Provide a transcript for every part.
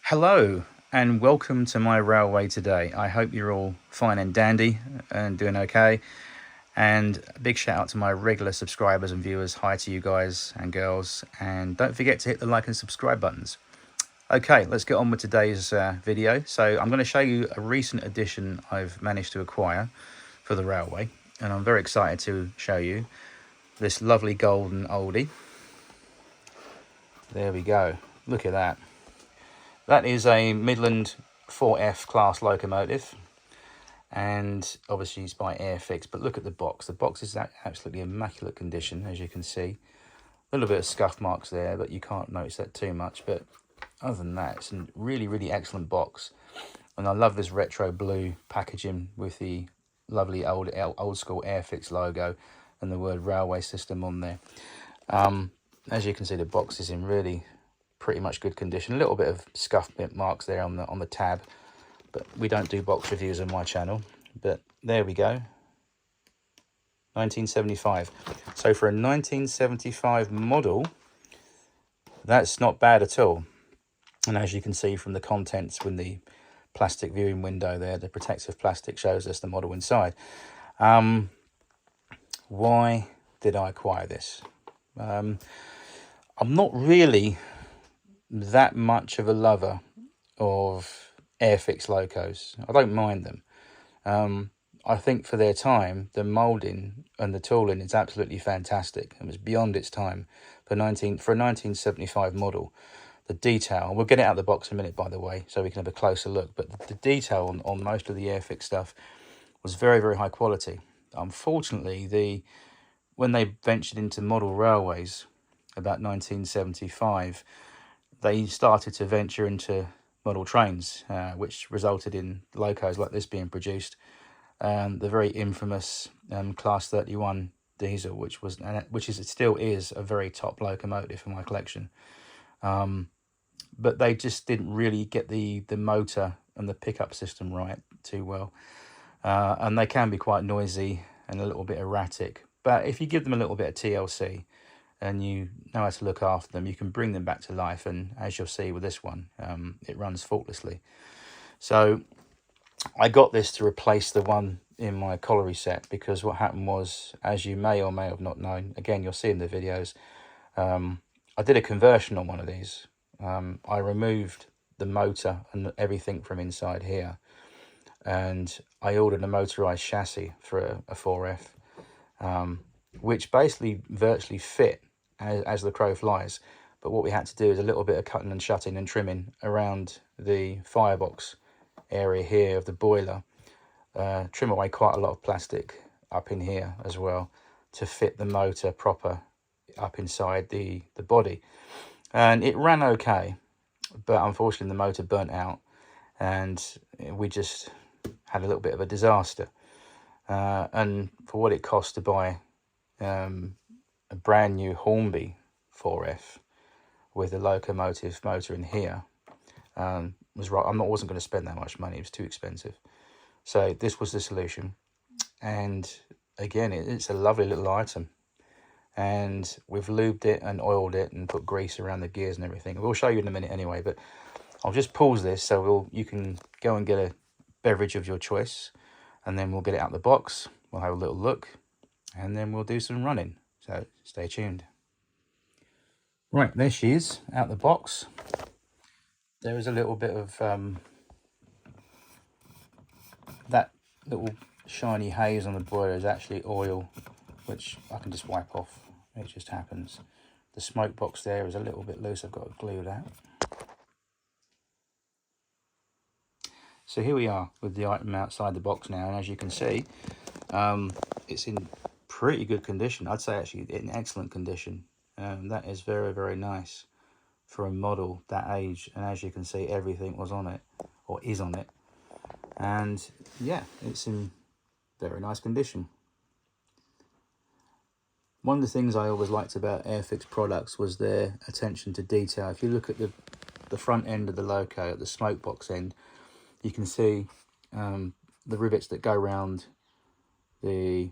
Hello and welcome to my railway today. I hope you're all fine and dandy and doing okay. And a big shout out to my regular subscribers and viewers. Hi to you guys and girls. And don't forget to hit the like and subscribe buttons. Okay, let's get on with today's video. So I'm going to show you a recent addition I've managed to acquire for the railway. And I'm very excited to show you this lovely golden oldie. There we go. Look at that. That is a Midland 4F class locomotive, and obviously it's by Airfix. But look at the box. The box is absolutely immaculate condition, as you can see. A little bit of scuff marks there, but you can't notice that too much. But other than that, it's a really excellent box. And I love this retro blue packaging with the lovely old school Airfix logo and the word railway system on there. As you can see, the box is in really pretty much good condition. A little bit of scuff bit marks there on the tab, but we don't do box reviews on my channel. But there we go, 1975. So for a 1975 model, that's not bad at all. And as you can see from the contents with the plastic viewing window there, the protective plastic shows us the model inside. Why did I acquire this? I'm not really that much of a lover of Airfix locos. I don't mind them. I think for their time, the moulding and the tooling is absolutely fantastic. It was beyond its time for a 1975 model. The detail, we'll get it out of the box in a minute, by the way, so we can have a closer look. But the detail on most of the Airfix stuff was very high quality. Unfortunately, when they ventured into model railways about 1975, they started to venture into model trains, which resulted in locos like this being produced. The very infamous Class 31 diesel, which still is a very top locomotive in my collection. But they just didn't really get the motor and the pickup system right too well. And they can be quite noisy and a little bit erratic. But if you give them a little bit of TLC, and you know how to look after them, you can bring them back to life. And as you'll see with this one, it runs faultlessly. So I got this to replace the one in my colliery set, because what happened was, as you may or may have not known, again, you'll see in the videos, I did a conversion on one of these. I removed the motor and everything from inside here, and I ordered a motorized chassis for a 4F, which basically virtually fit as the crow flies. But what we had to do is a little bit of cutting and shutting and trimming around the firebox area here of the boiler, trim away quite a lot of plastic up in here as well to fit the motor proper up inside the body. And it ran okay, but unfortunately the motor burnt out and we just had a little bit of a disaster. And for what it cost to buy a brand new Hornby 4F with a locomotive motor in here, was right. I wasn't going to spend that much money. It was too expensive. So this was the solution. And again, it's a lovely little item. And we've lubed it and oiled it and put grease around the gears and everything. We'll show you in a minute anyway, but I'll just pause this so you can go and get a beverage of your choice, and then we'll get it out of the box. We'll have a little look, and then we'll do some running. So stay tuned. Right, there she is, out the box. There is a little bit of that little shiny haze on the boiler is actually oil, which I can just wipe off. It just happens. The smoke box there is a little bit loose. I've got to glue that. So here we are with the item outside the box now, and as you can see, it's in pretty good condition. I'd say actually in excellent condition. That is very nice for a model that age, and as you can see, everything was on it, or is on it, and yeah, it's in very nice condition. One of the things I always liked about Airfix products was their attention to detail. If you look at the front end of the loco, at the smoke box end, you can see the rivets that go around the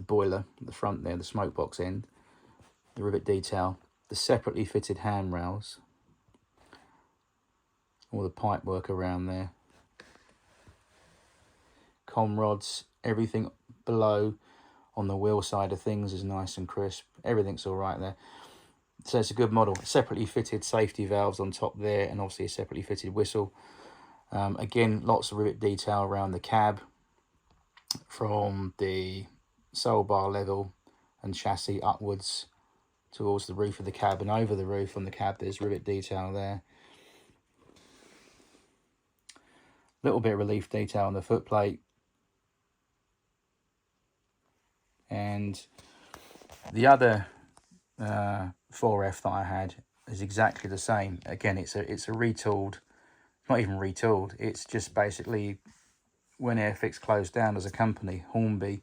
boiler, the front there, the smoke box end, the rivet detail, the separately fitted handrails, all the pipe work around there. Com rods, everything below on the wheel side of things is nice and crisp. Everything's all right there. So it's a good model. Separately fitted safety valves on top there, and obviously a separately fitted whistle. Again, lots of rivet detail around the cab from the sole bar level and chassis upwards towards the roof of the cab, and over the roof on the cab there's rivet detail there. Little bit of relief detail on the footplate. And the other 4F that I had is exactly the same. Again, it's a retooled, not even retooled, it's just basically when Airfix closed down as a company, Hornby,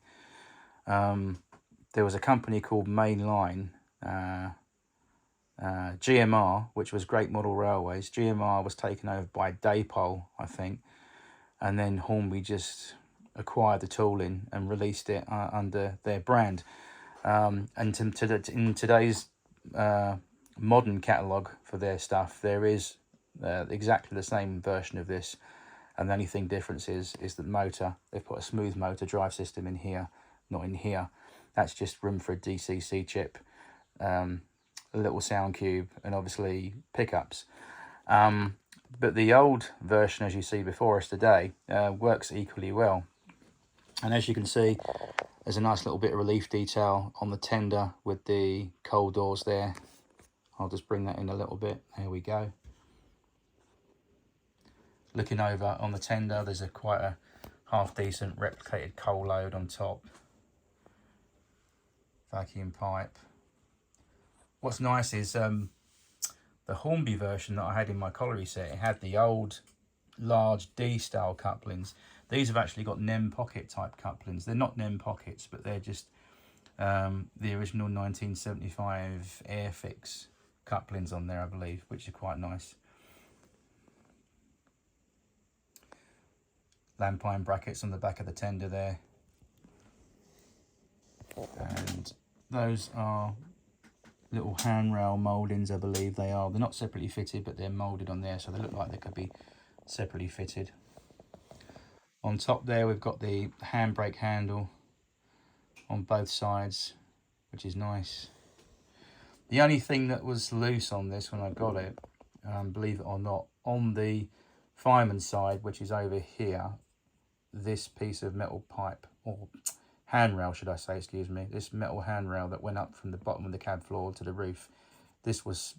there was a company called Mainline, GMR, which was Great Model Railways. GMR was taken over by Daypol, I think, and then Hornby just acquired the tooling and released it under their brand. And in today's modern catalogue for their stuff, there is exactly the same version of this, and the only thing difference is the motor. They've put a smooth motor drive system in here, not in here. That's just room for a DCC chip, a little sound cube, and obviously pickups. But the old version, as you see before us today, works equally well. And as you can see, there's a nice little bit of relief detail on the tender with the coal doors there. I'll just bring that in a little bit. There we go. Looking over on the tender, there's quite a half decent replicated coal load on top. Vacuum pipe. What's nice is the Hornby version that I had in my colliery set, it had the old large D style couplings. These have actually got NEM pocket type couplings. They're not NEM pockets, but they're just the original 1975 Airfix couplings on there, I believe, which are quite nice. Lamp iron brackets on the back of the tender there. And those are little handrail mouldings, I believe they are. They're not separately fitted, but they're moulded on there, so they look like they could be separately fitted. On top there, we've got the handbrake handle on both sides, which is nice. The only thing that was loose on this when I got it, believe it or not, on the fireman side, which is over here, this piece of metal pipe, or handrail should I say, excuse me, this metal handrail that went up from the bottom of the cab floor to the roof, this was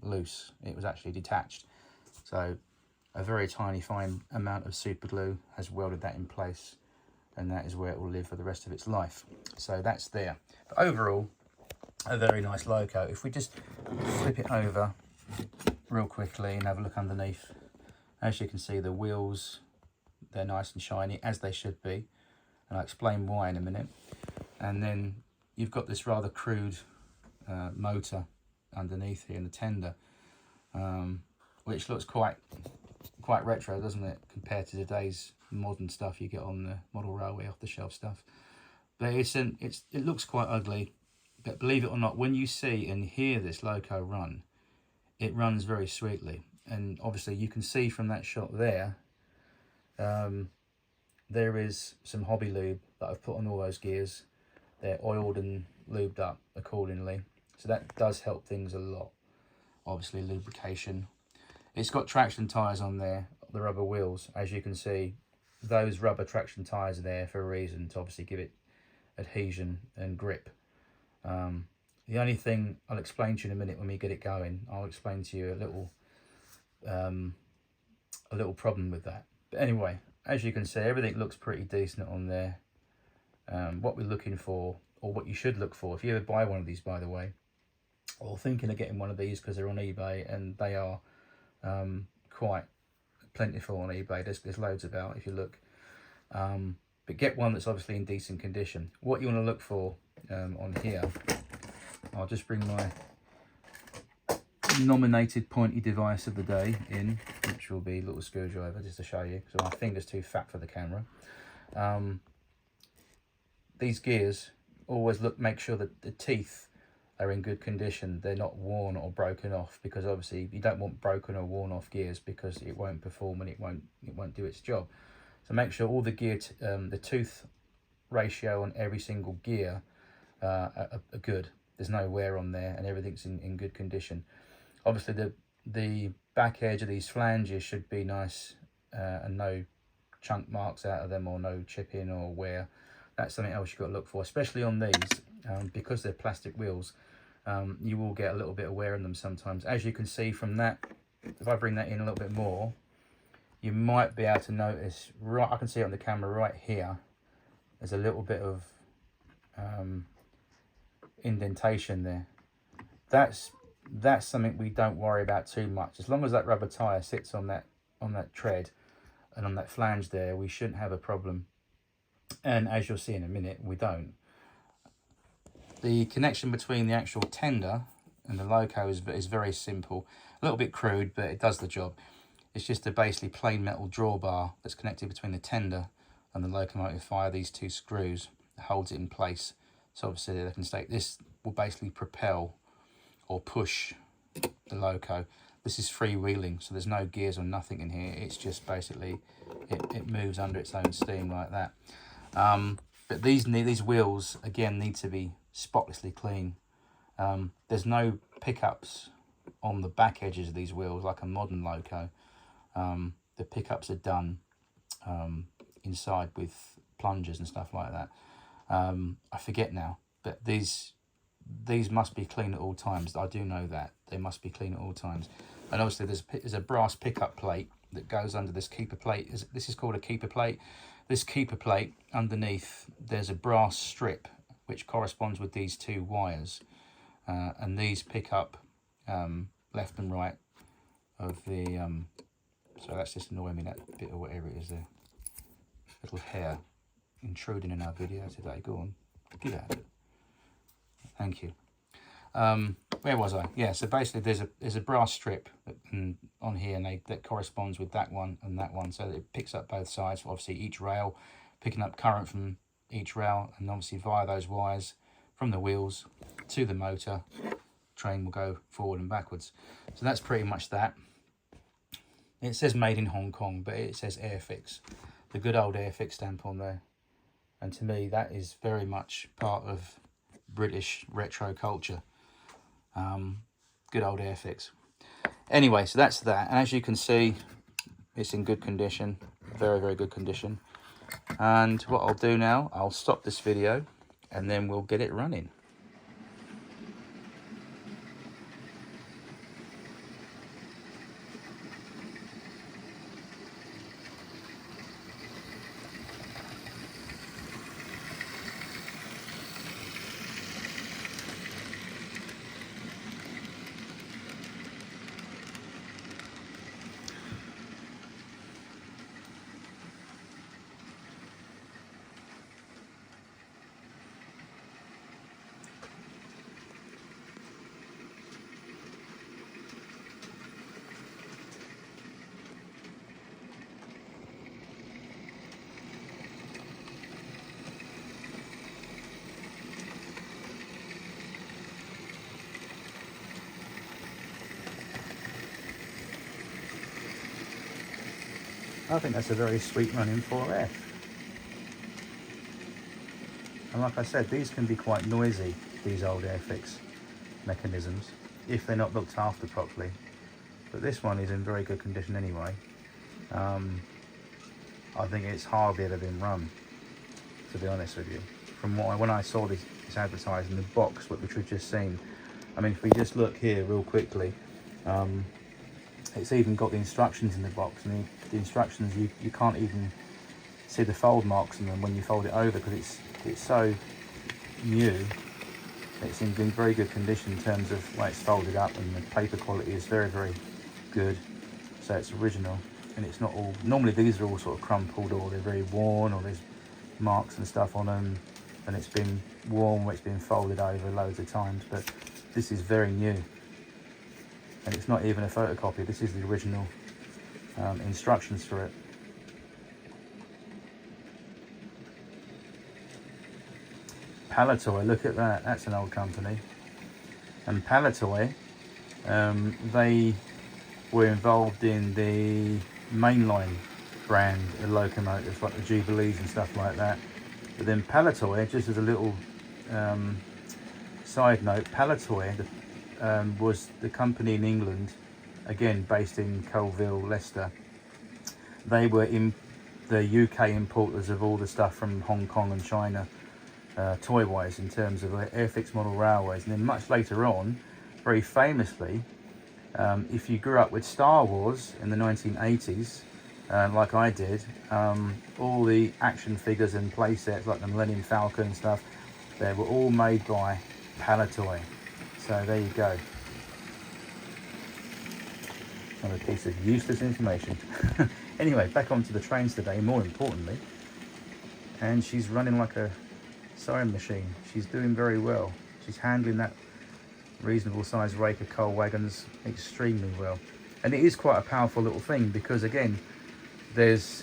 loose. It was actually detached. So a very tiny fine amount of super glue has welded that in place, and that is where it will live for the rest of its life. So that's there. But overall, a very nice loco. If we just flip it over real quickly and have a look underneath, as you can see, the wheels, they're nice and shiny, as they should be, and I'll explain why in a minute. And then you've got this rather crude motor underneath here in the tender, which looks quite retro, doesn't it, compared to today's modern stuff you get on the model railway off the shelf stuff. But it looks quite ugly, but believe it or not, when you see and hear this loco run, it runs very sweetly. And obviously you can see from that shot there, there is some hobby lube that I've put on all those gears. They're oiled and lubed up accordingly, so that does help things a lot. Obviously lubrication. It's got traction tyres on there, the rubber wheels. As you can see, those rubber traction tyres are there for a reason, to obviously give it adhesion and grip. The only thing I'll explain to you in a minute when we get it going, I'll explain to you a little problem with that. But anyway, as you can see, everything looks pretty decent on there. What we're looking for, or what you should look for, if you ever buy one of these, by the way, or thinking of getting one of these because they're on eBay, and they are quite plentiful on eBay. There's loads about if you look. But get one that's obviously in decent condition. What you want to look for on here, I'll just bring my nominated pointy device of the day in, which will be a little screwdriver, just to show you, so my finger's too fat for the camera. These gears, always make sure that the teeth are in good condition. They're not worn or broken off, because obviously you don't want broken or worn off gears, because it won't perform and it won't do its job. So make sure all the gear, the tooth ratio on every single gear are good. There's no wear on there and everything's in good condition. Obviously the back edge of these flanges should be nice and no chunk marks out of them or no chipping or wear. That's something else you've got to look for, especially on these, because they're plastic wheels. You will get a little bit of wear in them sometimes. As you can see from that, if I bring that in a little bit more, you might be able to notice, right, I can see it on the camera right here, there's a little bit of indentation there. That's something we don't worry about too much. As long as that rubber tire sits on that tread and on that flange there, we shouldn't have a problem. And as you'll see in a minute, we don't. The connection between the actual tender and the loco is very simple. A little bit crude, but it does the job. It's just a basically plain metal drawbar that's connected between the tender and the locomotive via these two screws that holds it in place. So obviously they can stay. This will basically propel or push the loco. This is freewheeling, so there's no gears or nothing in here. It's just basically it moves under its own steam like that. But these wheels again need to be spotlessly clean. There's no pickups on the back edges of these wheels like a modern loco. The pickups are done inside with plungers and stuff like that. I forget now, but these must be clean at all times. I do know that they must be clean at all times. And obviously there's a brass pickup plate that goes under this keeper plate. This is called a keeper plate. This keeper plate, underneath there's a brass strip which corresponds with these two wires, and these pick up left and right of the so that's just annoying me, that bit or whatever it is there, little hair intruding in our video today. Go on, get out of it. Thank you. Where was I? Yeah, so basically there's a brass strip on here, and that corresponds with that one and that one, so that it picks up both sides, obviously each rail, picking up current from each rail, and obviously via those wires from the wheels to the motor, train will go forward and backwards. So that's pretty much that. It says made in Hong Kong, but it says Airfix, the good old Airfix stamp on there. And to me, that is very much part of British retro culture. Good old Airfix. Anyway, so that's that. And as you can see, it's in good condition, very, very good condition. And what I'll do now, I'll stop this video and then we'll get it running. I think that's a very sweet running 4F. And like I said, these can be quite noisy, these old Airfix mechanisms, if they're not looked after properly. But this one is in very good condition anyway. I think it's hardly ever been run, to be honest with you. From when I saw this advertised in the box, which we've just seen, I mean, if we just look here real quickly, it's even got the instructions in the box, and the instructions, you can't even see the fold marks in them when you fold it over, because it's so new. It's in very good condition in terms of the way it's folded up, and the paper quality is very, very good. So it's original, and it's not all, normally these are all sort of crumpled, or they're very worn, or there's marks and stuff on them, and it's been worn where it's been folded over loads of times. But this is very new, and it's not even a photocopy. This is the original instructions for it. Palitoy, look at that, that's an old company. And Palitoy, they were involved in the mainline brand of locomotives, like the Jubilees and stuff like that. But then Palitoy, just as a little side note, Palitoy was the company in England, again based in Colville, Leicester. They were in the UK importers of all the stuff from Hong Kong and China, toy-wise, in terms of Airfix model railways. And then much later on, very famously, if you grew up with Star Wars in the 1980s, like I did, all the action figures and play sets like the Millennium Falcon and stuff, they were all made by Palitoy. So there you go. Another piece of useless information. Anyway, back onto the trains today, more importantly. And she's running like a sewing machine. She's doing very well. She's handling that reasonable sized rake of coal wagons extremely well. And it is quite a powerful little thing because, again, there's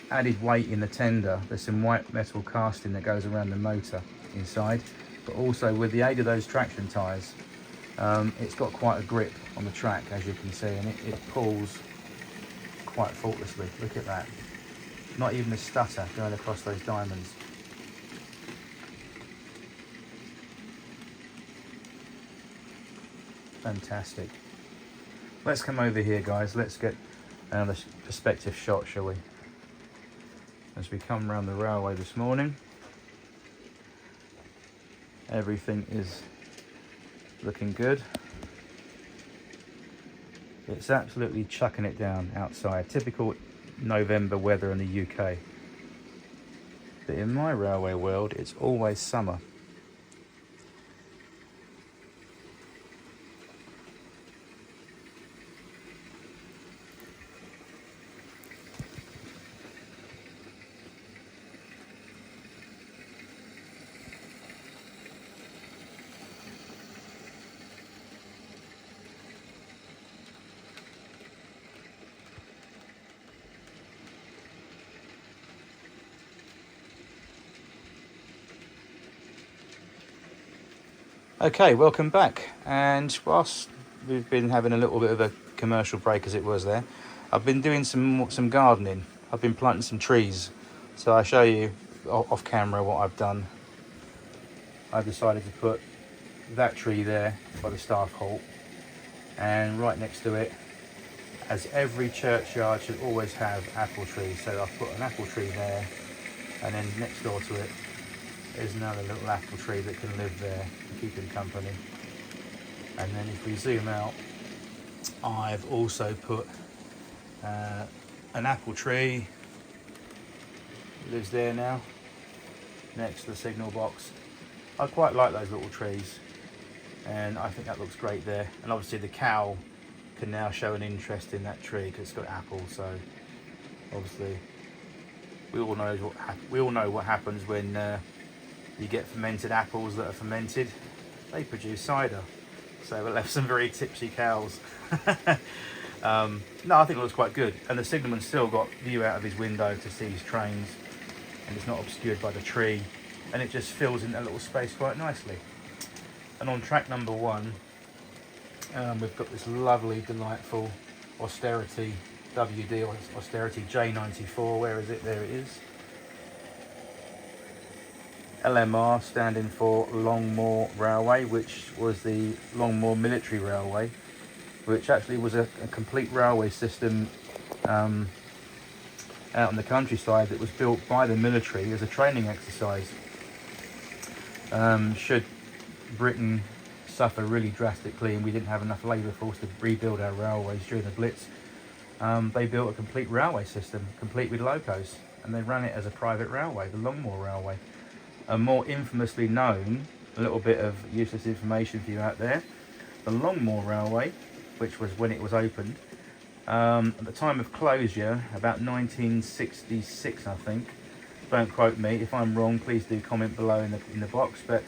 added weight in the tender. There's some white metal casting that goes around the motor inside. But also with the aid of those traction tyres, it's got quite a grip on the track, as you can see, and it pulls quite faultlessly. Look at that. Not even a stutter going across those diamonds. Fantastic. Let's come over here, guys. Let's get another perspective shot, shall we? As we come around the railway this morning, everything is looking good. It's absolutely chucking it down outside. Typical November weather in the UK. But in my railway world, it's always summer. Okay, welcome back. And whilst we've been having a little bit of a commercial break, as it was there, I've been doing some gardening. I've been planting some trees. So I'll show you off camera what I've done. I decided to put that tree there by the staff halt, and right next to it, as every churchyard should always have apple trees. So I've put an apple tree there, and then next door to it there's another little apple tree that can live there and keep him company. And then if we zoom out, I've also put an apple tree, lives there now, next to the signal box. I quite like those little trees, and I think that looks great there. And obviously the cow can now show an interest in that tree because it's got apples. So obviously we all know what happens when you get fermented apples that are fermented. They produce cider. So we'll have some very tipsy cows. No, I think it looks quite good. And the signalman's still got view out of his window to see his trains, and it's not obscured by the tree, and it just fills in that little space quite nicely. And on track number 1, we've got this lovely, delightful Austerity WD, or Austerity J94. Where is it? There it is. LMR standing for Longmoor Railway, which was the Longmoor Military Railway, which actually was a complete railway system out in the countryside that was built by the military as a training exercise. Should Britain suffer really drastically and we didn't have enough labour force to rebuild our railways during the Blitz, they built a complete railway system, complete with locos, and they ran it as a private railway, the Longmoor Railway. And more infamously known, a little bit of useless information for you out there, the Longmoor Railway, which was when it was opened, at the time of closure, about 1966 I think, don't quote me, if I'm wrong please do comment below in the box, but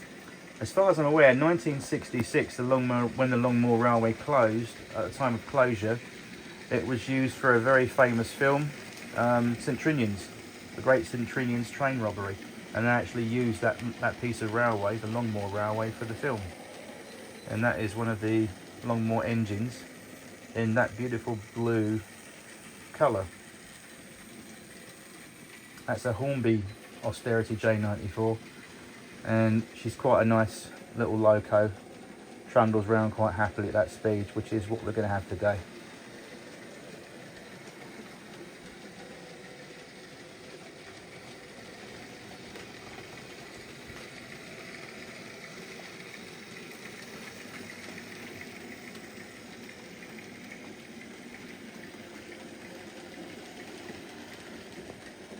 as far as I'm aware, 1966, when the Longmoor Railway closed, at the time of closure, it was used for a very famous film, St Trinian's, the Great St Trinian's train robbery. And they actually used that piece of railway, the Longmoor Railway, for the film. and that is one of the Longmore engines in that beautiful blue colour. That's a Hornby Austerity J94, and she's quite a nice little loco. Trundles around quite happily at that speed, which is what we're going to have today.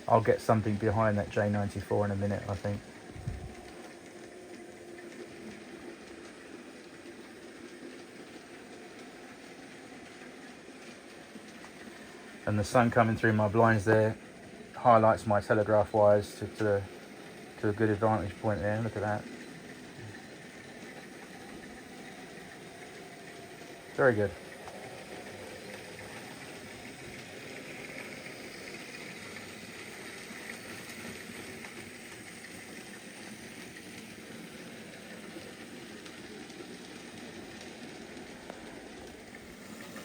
I'll get something behind that J94 in a minute, I think. And the sun coming through my blinds there highlights my telegraph wires to a good advantage point there. Look at that. Very good.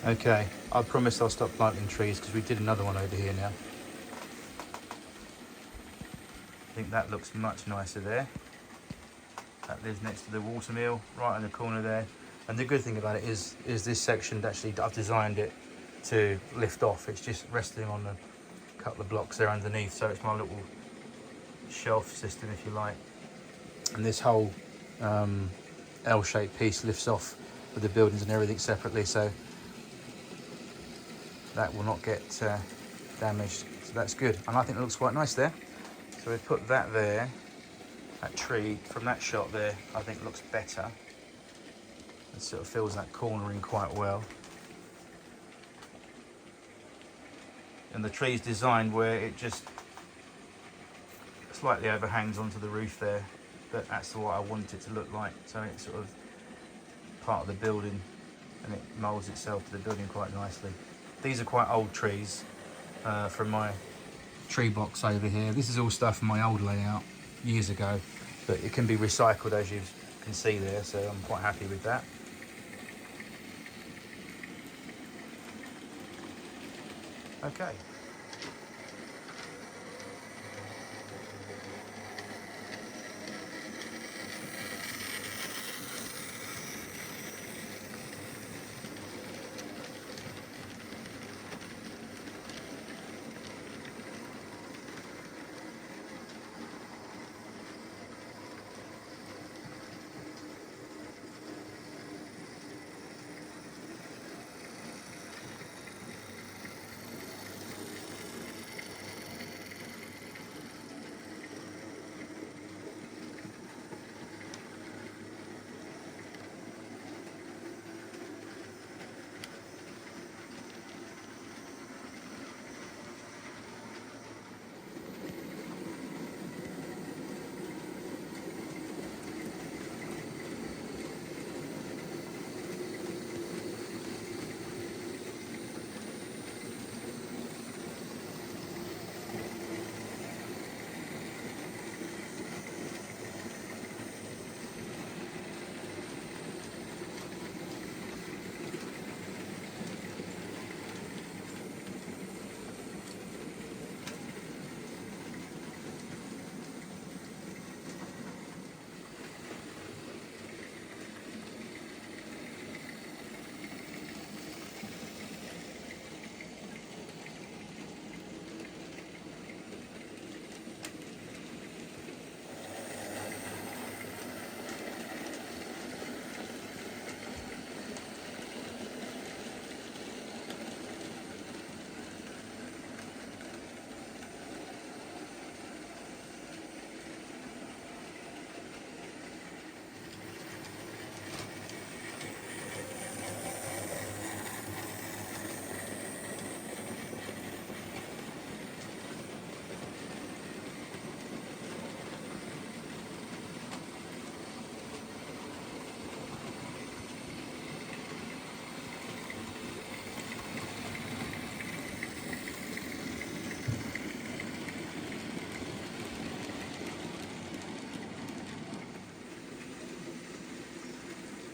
Okay, I promise I'll stop planting trees because we did another one over here now. I think that looks much nicer there. That lives next to the water mill, right in the corner there. And the good thing about it is this section, actually, I've designed it to lift off. It's just resting on a couple of blocks there underneath. So it's my little shelf system, if you like. And this whole L-shaped piece lifts off with the buildings and everything separately. So that will not get damaged. So that's good. And I think it looks quite nice there. So we put that there. That tree from that shot there, I think looks better. It sort of fills that corner in quite well. And the tree's designed where it just slightly overhangs onto the roof there, but that's what I want it to look like. So it's sort of part of the building, and it moulds itself to the building quite nicely. These are quite old trees from my tree box over here. This is all stuff from my old layout years ago, but it can be recycled, as you can see there, so I'm quite happy with that. Okay.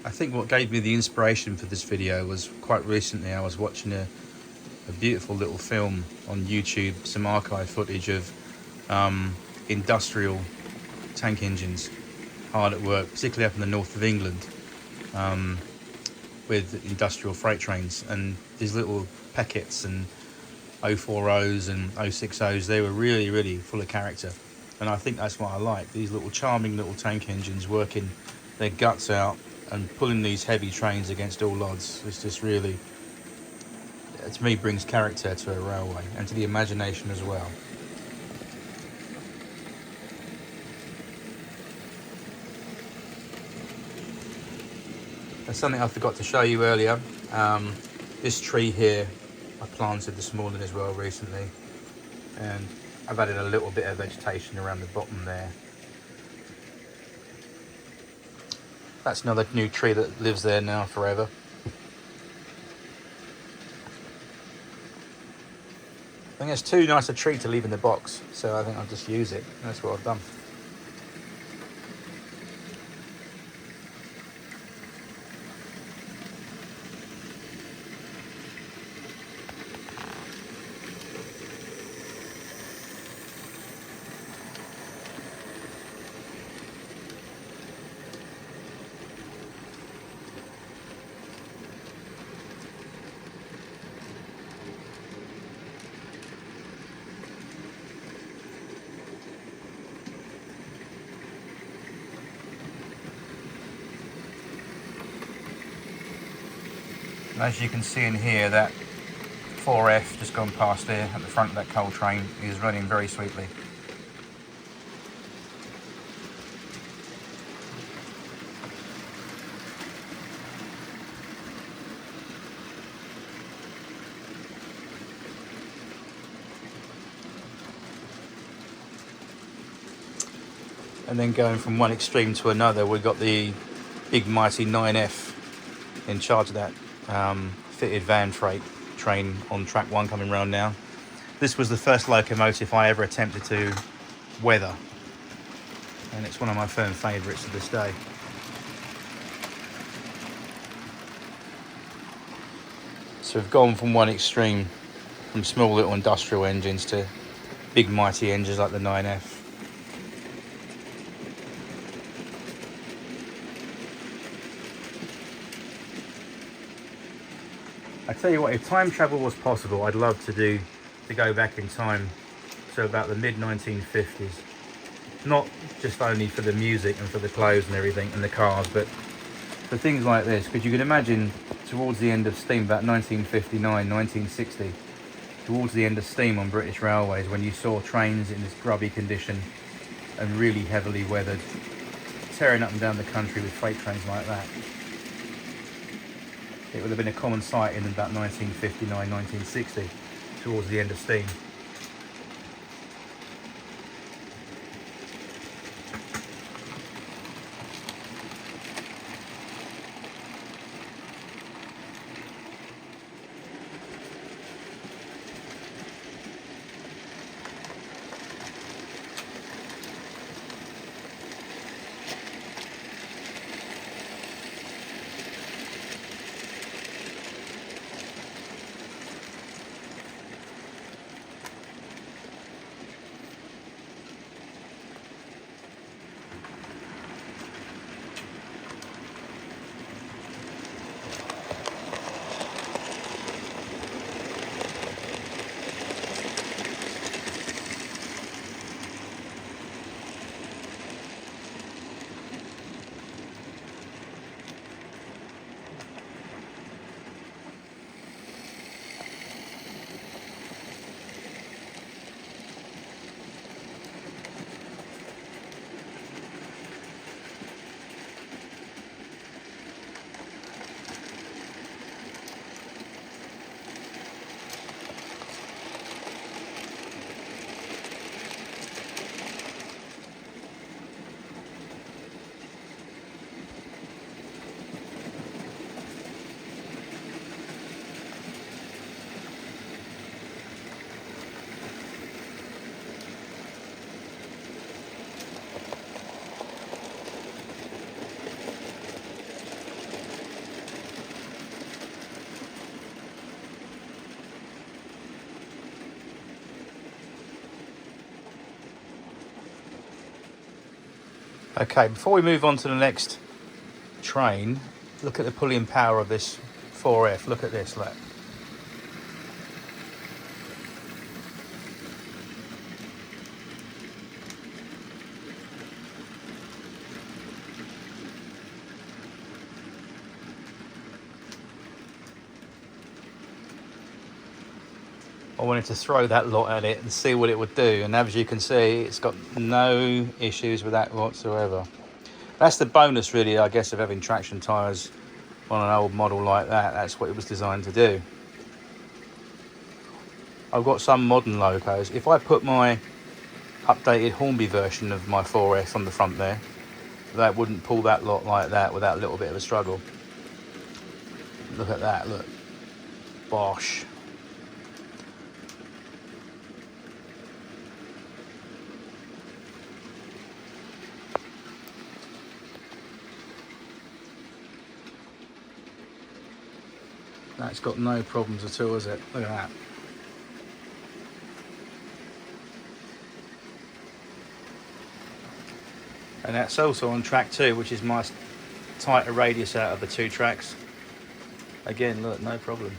I think what gave me the inspiration for this video was quite recently I was watching a beautiful little film on YouTube, some archive footage of industrial tank engines hard at work, particularly up in the north of England, with industrial freight trains, and these little Pecketts and 040s and 060s, they were really full of character, and I think that's what I like, these little charming little tank engines working their guts out and pulling these heavy trains against all odds. It's just really, to me, brings character to a railway and to the imagination as well. There's something I forgot to show you earlier. This tree here I planted this morning as well recently, and I've added a little bit of vegetation around the bottom there. That's another new tree that lives there now forever. I think it's too nice a tree to leave in the box, so I think I'll just use it. That's what I've done. As you can see in here, that 4F just gone past there at the front of that coal train is running very sweetly. And then going from one extreme to another, we've got the big mighty 9F in charge of that fitted van freight train on track 1 coming round now. This was the first locomotive I ever attempted to weather, and it's one of my firm favourites to this day. So we've gone from one extreme, from small little industrial engines to big mighty engines like the 9F. I tell you what, if time travel was possible, I'd love to go back in time to about the mid-1950s. Not just only for the music and for the clothes and everything and the cars, but for things like this. Because you can imagine towards the end of steam, about 1959, 1960, towards the end of steam on British railways, when you saw trains in this grubby condition and really heavily weathered, tearing up and down the country with freight trains like that. It would have been a common sight in about 1959, 1960, towards the end of steam. Okay, before we move on to the next train, look at the pulling power of this 4F. Look at this, look. I wanted to throw that lot at it and see what it would do, and as you can see, it's got no issues with that whatsoever. That's the bonus, really, I guess, of having traction tyres on an old model like that. That's what it was designed to do. I've got some modern locos. If I put my updated Hornby version of my 4F on the front there, that wouldn't pull that lot like that without a little bit of a struggle. Look at that, look. Bosh. That's got no problems at all, is it? Look at that. And that's also on track 2, which is my tighter radius out of the 2 tracks. Again, look, no problem.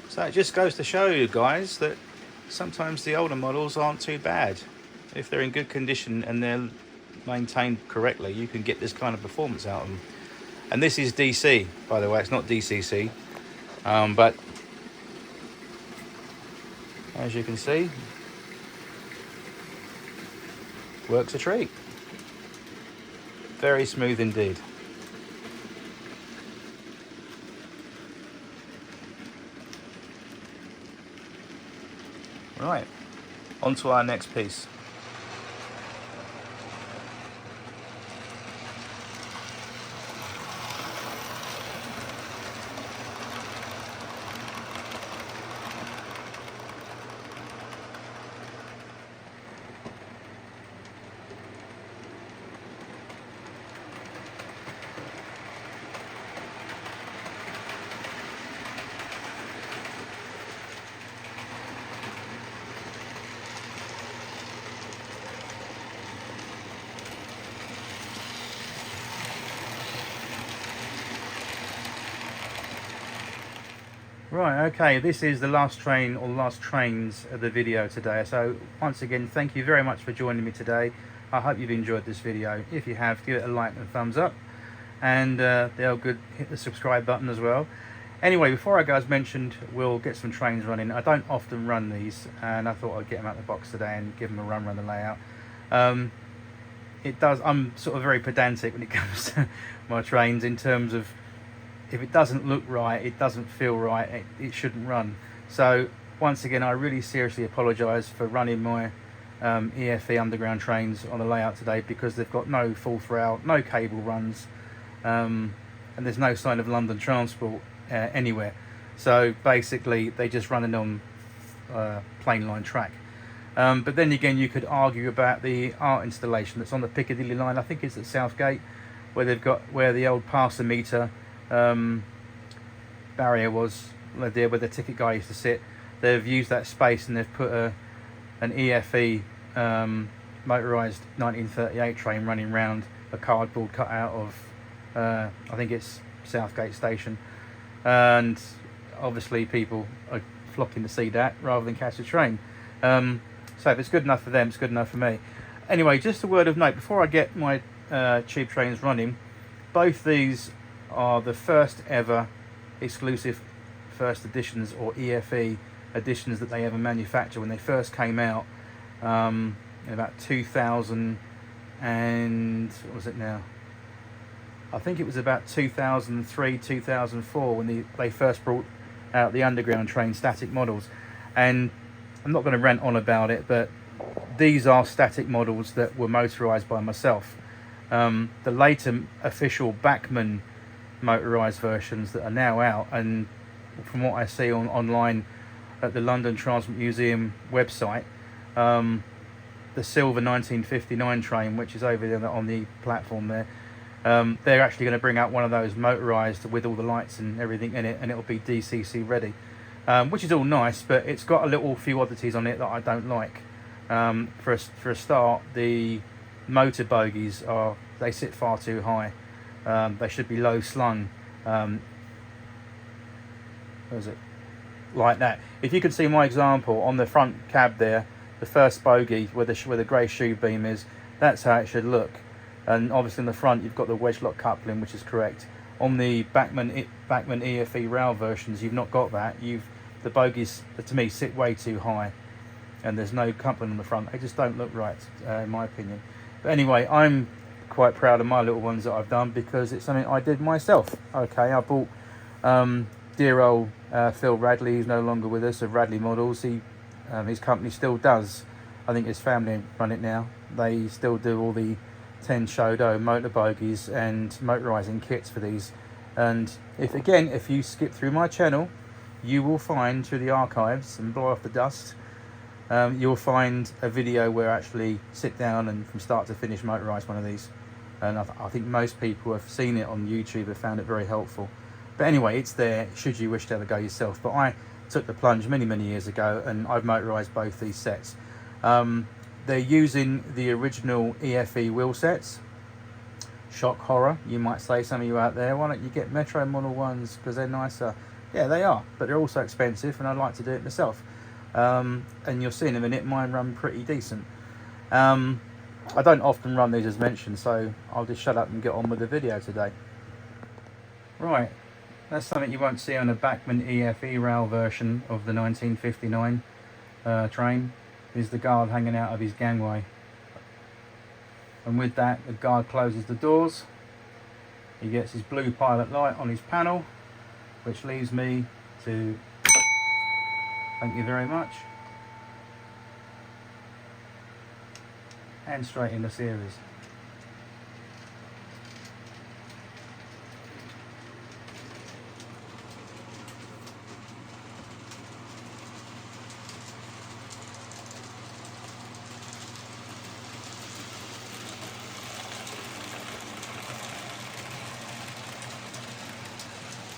So it just goes to show you guys that sometimes the older models aren't too bad. If they're in good condition and they're maintained correctly, you can get this kind of performance out of them. And this is DC, by the way, it's not DCC. But as you can see, works a treat. Very smooth indeed. Right, on to our next piece. Right, okay, this is the last train or last trains of the video today. So once again, thank you very much for joining me today. I hope you've enjoyed this video. If you have, give it a like and a thumbs up, and they're good, hit the subscribe button as well. Anyway, before I go, as mentioned, we'll get some trains running. I don't often run these, and I thought I'd get them out of the box today and give them a run around the layout. I'm sort of very pedantic when it comes to my trains, in terms of, if it doesn't look right, it doesn't feel right, it shouldn't run. So once again, I really seriously apologise for running my EFE underground trains on the layout today, because they've got no full throughout, no cable runs, and there's no sign of London Transport anywhere. So basically they just running on plain line track. But then again, you could argue about the art installation that's on the Piccadilly line. I think it's at Southgate, where they've got, where the old parser meter barrier was there, where the ticket guy used to sit. They've used that space and they've put an EFE motorised 1938 train running round a cardboard cut out of I think it's Southgate Station, and obviously people are flocking to see that rather than catch a train. So if it's good enough for them, it's good enough for me. Anyway, just a word of note before I get my tube trains running. Both these are the first ever exclusive first editions, or EFE editions, that they ever manufactured. When they first came out in about 2000 and what was it now, I think it was about 2003 2004 when they first brought out the underground train static models. And I'm not going to rant on about it, but these are static models that were motorised by myself. The later official Bachmann motorised versions that are now out, and from what I see online at the London Transport Museum website, the silver 1959 train, which is over there on the platform there, They're actually going to bring out one of those motorized with all the lights and everything in it, and it'll be DCC ready, which is all nice, but it's got a little few oddities on it that I don't like. For a start, the motor bogies they sit far too high. They should be low slung. Where is it? Like that. If you can see my example on the front cab there, the first bogie where the grey shoe beam is, that's how it should look. And obviously in the front you've got the wedge lock coupling, which is correct. On the Bachmann EFE rail versions, you've not got that. The bogies, to me, sit way too high, and there's no coupling on the front. They just don't look right, in my opinion. But anyway, I'm quite proud of my little ones that I've done, because it's something I did myself. Okay, I bought dear old Phil Radley, who's no longer with us, of Radley Models. His company still does. I think his family run it now. They still do all the 10 Shodo motor bogies and motorizing kits for these. And if you skip through my channel, you will find through the archives and blow off the dust, you'll find a video where I actually sit down and from start to finish motorize one of these. And I think most people have seen it on YouTube, have found it very helpful. But anyway, it's there should you wish to have a go yourself. But I took the plunge many years ago, and I've motorized both these sets. They're using the original EFE wheel sets. Shock horror, you might say, some of you out there. Why don't you get Metro Model 1s because they're nicer? Yeah, they are, but they're also expensive, and I'd like to do it myself. And you'll see in a minute, mine run pretty decent. I don't often run these as mentioned, so I'll just shut up and get on with the video today. Right, that's something you won't see on a Bachmann EFE rail version of the 1959 train, is the guard hanging out of his gangway. And with that, the guard closes the doors. He gets his blue pilot light on his panel, which leaves me to thank you very much, and straight into series.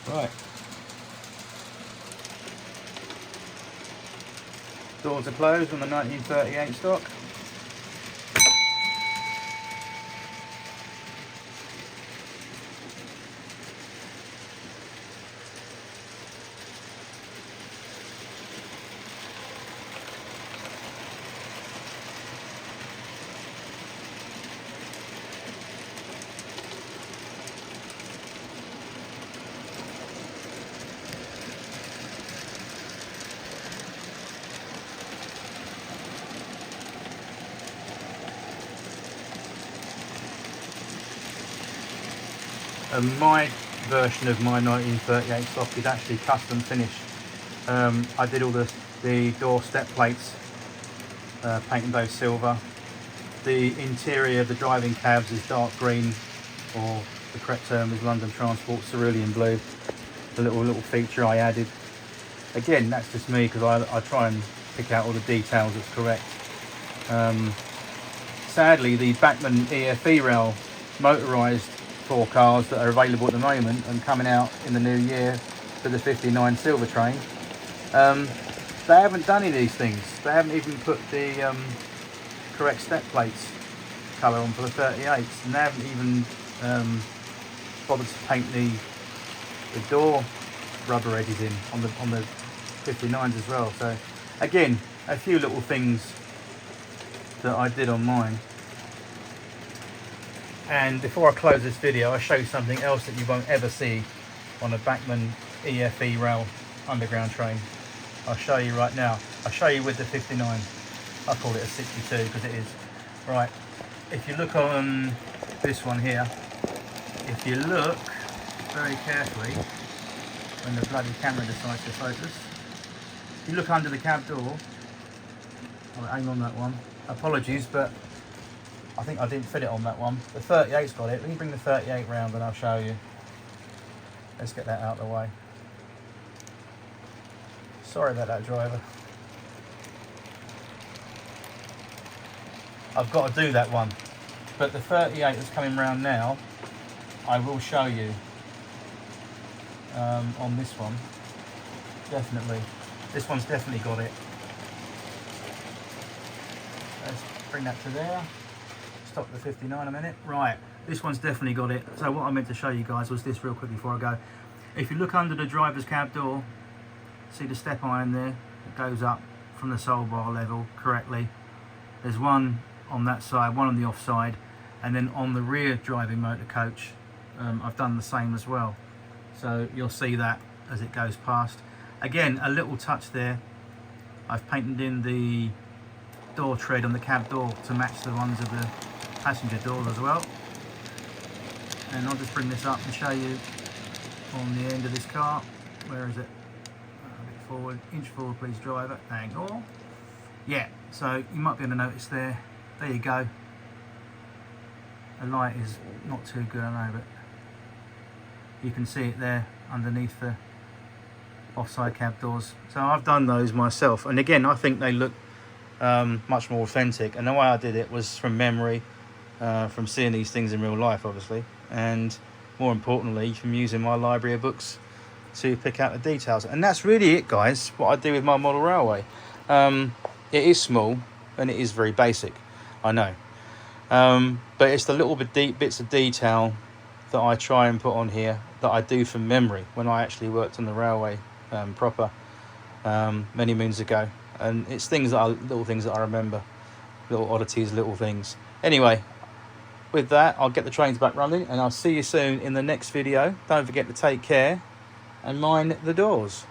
Right. Doors are closed on the 1938 stock. And my version of my 1938 stock is actually custom finished. I did all the door step plates, painted those silver. The interior of the driving cabs is dark green, or the correct term is London Transport Cerulean Blue. The little feature I added. Again, that's just me, because I try and pick out all the details that's correct. Sadly, the Bachmann EFE rail motorised 4 cars that are available at the moment and coming out in the new year for the 59 silver train, they haven't done any of these things. They haven't even put the correct step plates colour on for the 38s, and they haven't even bothered to paint the door rubber edges in on the 59s as well. So again, a few little things that I did on mine. And before I close this video, I'll show you something else that you won't ever see on a Bachmann EFE rail underground train. I'll show you right now. I'll show you with the 59. I call it a 62 because it is. Right, if you look on this one here, if you look very carefully, when the bloody camera decides to focus, if you look under the cab door, I'll hang on that one. Apologies, but I think I didn't fit it on that one. The 38's got it. Let me bring the 38 round and I'll show you. Let's get that out of the way. Sorry about that, driver. I've got to do that one. But the 38 that's coming round now I will show you on this one. Definitely. This one's definitely got it. Let's bring that to there. Stop the 59 a minute. Right, this one's definitely got it. So what I meant to show you guys was this real quick before I go. If you look under the driver's cab door, see the step iron there? It goes up from the sole bar level correctly. There's one on that side, one on the off side, and then on the rear driving motor coach, I've done the same as well. So you'll see that as it goes past. Again, a little touch there. I've painted in the door tread on the cab door to match the ones of the passenger door as well. And I'll just bring this up and show you on the end of this car. Where is it? A bit forward, inch forward please driver, thank all. Yeah, so you might be able to notice there. There you go. The light is not too good, I know, but you can see it there underneath the offside cab doors. So I've done those myself, and again I think they look much more authentic, and the way I did it was from memory, from seeing these things in real life obviously, and more importantly from using my library of books to pick out the details. And that's really it, guys, what I do with my model railway. It is small and it is very basic, I know, but it's the little bits of detail that I try and put on here that I do from memory when I actually worked on the railway proper many moons ago. And it's little things that I remember, little oddities, little things. Anyway, with that, I'll get the trains back running, and I'll see you soon in the next video. Don't forget to take care and mind the doors.